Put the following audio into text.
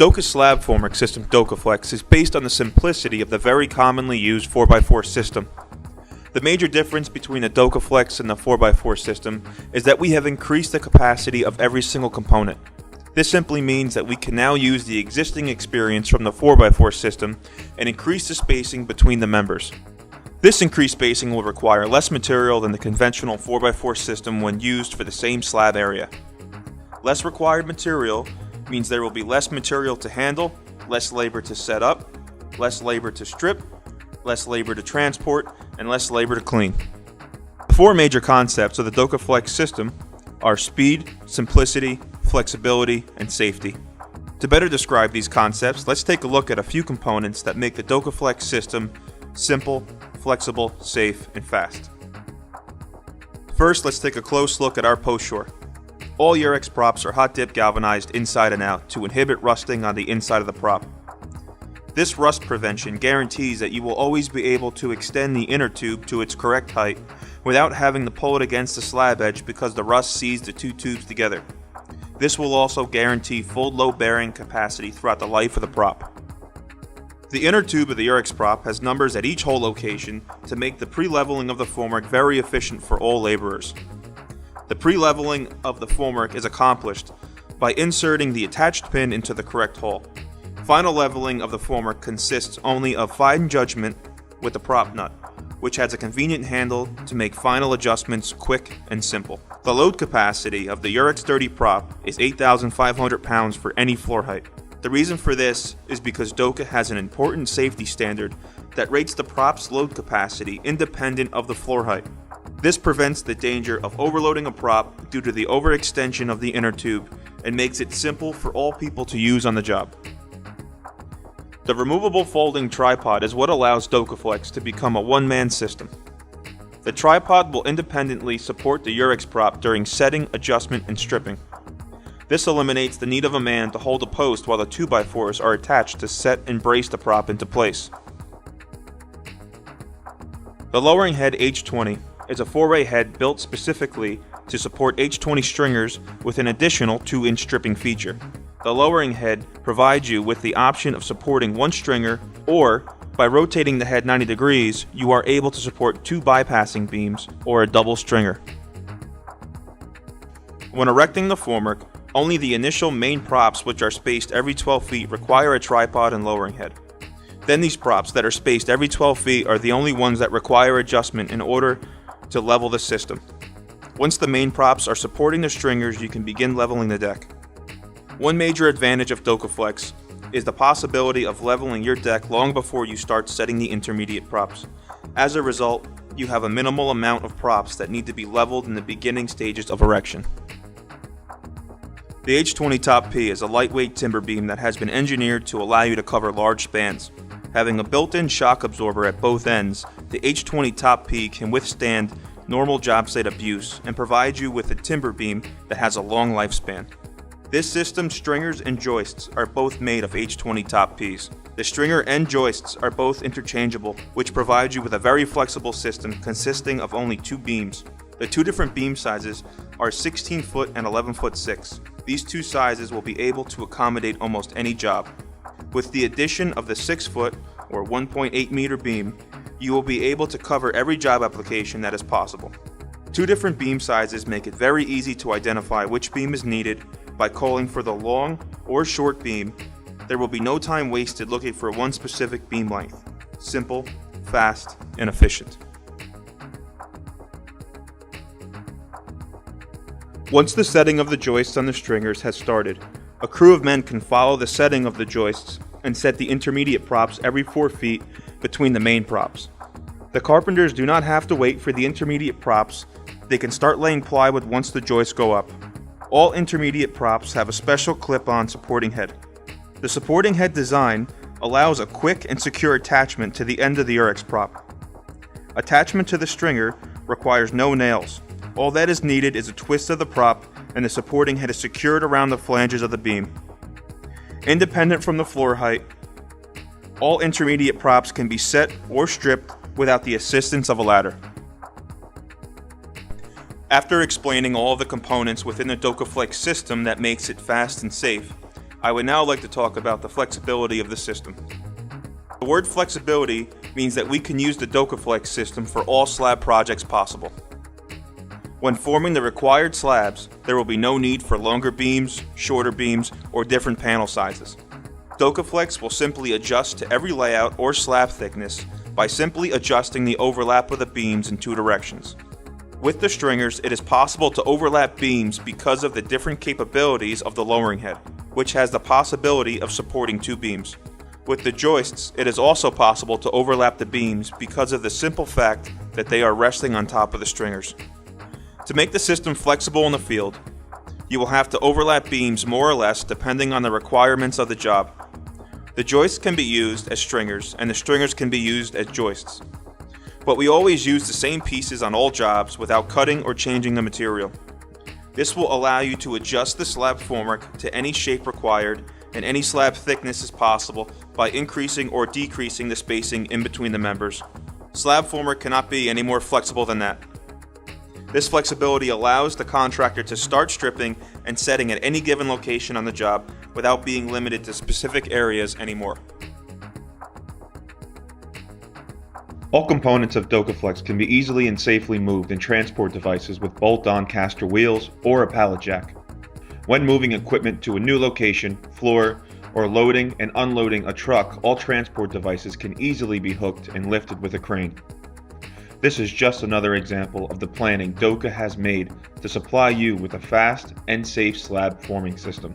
Doka slab formwork system DokaFlex is based on the simplicity of the very commonly used 4x4 system. The major difference between the DokaFlex and the 4x4 system is that we have increased the capacity of every single component. This simply means that we can now use the existing experience from the 4x4 system and increase the spacing between the members. This increased spacing will require less material than the conventional 4x4 system when used for the same slab area. Less required material means there will be less material to handle, less labor to set up, less labor to strip, less labor to transport, and less labor to clean. The four major concepts of the DokaFlex system are speed, simplicity, flexibility, and safety. To better describe these concepts, let's take a look at a few components that make the DokaFlex system simple, flexible, safe, and fast. First, let's take a close look at our post shore. All Eurex props are hot dip galvanized inside and out to inhibit rusting on the inside of the prop. This rust prevention guarantees that you will always be able to extend the inner tube to its correct height without having to pull it against the slab edge because the rust sees the two tubes together. This will also guarantee full load bearing capacity throughout the life of the prop. The inner tube of the Eurex prop has numbers at each hole location to make the pre-leveling of the formwork very efficient for all laborers. The pre-leveling of the formwork is accomplished by inserting the attached pin into the correct hole. Final leveling of the formwork consists only of fine judgment with the prop nut, which has a convenient handle to make final adjustments quick and simple. The load capacity of the Eurex 30 prop is 8,500 pounds for any floor height. The reason for this is because Doka has an important safety standard that rates the prop's load capacity independent of the floor height. This prevents the danger of overloading a prop due to the overextension of the inner tube and makes it simple for all people to use on the job. The removable folding tripod is what allows DokaFlex to become a one-man system. The tripod will independently support the Eurex prop during setting, adjustment, and stripping. This eliminates the need of a man to hold a post while the 2x4s are attached to set and brace the prop into place. The lowering head H20 is a 4-way head built specifically to support H20 stringers with an additional 2-inch stripping feature. The lowering head provides you with the option of supporting one stringer, or by rotating the head 90 degrees, you are able to support 2 bypassing beams or a double stringer. When erecting the formwork, only the initial main props, which are spaced every 12 feet, require a tripod and lowering head. Then these props that are spaced every 12 feet are the only ones that require adjustment in order to level the system. Once the main props are supporting the stringers, you can begin leveling the deck. One major advantage of DokaFlex is the possibility of leveling your deck long before you start setting the intermediate props. As a result, you have a minimal amount of props that need to be leveled in the beginning stages of erection. The H20 Top P is a lightweight timber beam that has been engineered to allow you to cover large spans. Having a built-in shock absorber at both ends, the H20 Top P can withstand normal job site abuse and provide you with a timber beam that has a long lifespan. This system's stringers and joists are both made of H20 Top Ps. The stringer and joists are both interchangeable, which provides you with a very flexible system consisting of only 2 beams. The 2 different beam sizes are 16 foot and 11 foot 6. These 2 sizes will be able to accommodate almost any job. With the addition of the 6 foot or 1.8 meter beam, you will be able to cover every job application that is possible. 2 different beam sizes make it very easy to identify which beam is needed by calling for the long or short beam. There will be no time wasted looking for one specific beam length. Simple, fast, and efficient. Once the setting of the joists on the stringers has started, a crew of men can follow the setting of the joists and set the intermediate props every 4 feet between the main props. The carpenters do not have to wait for the intermediate props. They can start laying plywood once the joists go up. All intermediate props have a special clip-on supporting head. The supporting head design allows a quick and secure attachment to the end of the Eurex prop. Attachment to the stringer requires no nails. All that is needed is a twist of the prop, and the supporting head is secured around the flanges of the beam. Independent from the floor height, all intermediate props can be set or stripped without the assistance of a ladder. After explaining all of the components within the DokaFlex system that makes it fast and safe, I would now like to talk about the flexibility of the system. The word flexibility means that we can use the DokaFlex system for all slab projects possible. When forming the required slabs, there will be no need for longer beams, shorter beams, or different panel sizes. DokaFlex will simply adjust to every layout or slab thickness by simply adjusting the overlap of the beams in two directions. With the stringers, it is possible to overlap beams because of the different capabilities of the lowering head, which has the possibility of supporting two beams. With the joists, it is also possible to overlap the beams because of the simple fact that they are resting on top of the stringers. To make the system flexible in the field, you will have to overlap beams more or less depending on the requirements of the job. The joists can be used as stringers and the stringers can be used as joists. But we always use the same pieces on all jobs without cutting or changing the material. This will allow you to adjust the slab formwork to any shape required and any slab thickness as possible by increasing or decreasing the spacing in between the members. Slab formwork cannot be any more flexible than that. This flexibility allows the contractor to start stripping and setting at any given location on the job without being limited to specific areas anymore. All components of DokaFlex can be easily and safely moved in transport devices with bolt-on caster wheels or a pallet jack. When moving equipment to a new location, floor, or loading and unloading a truck, all transport devices can easily be hooked and lifted with a crane. This is just another example of the planning Doka has made to supply you with a fast and safe slab forming system.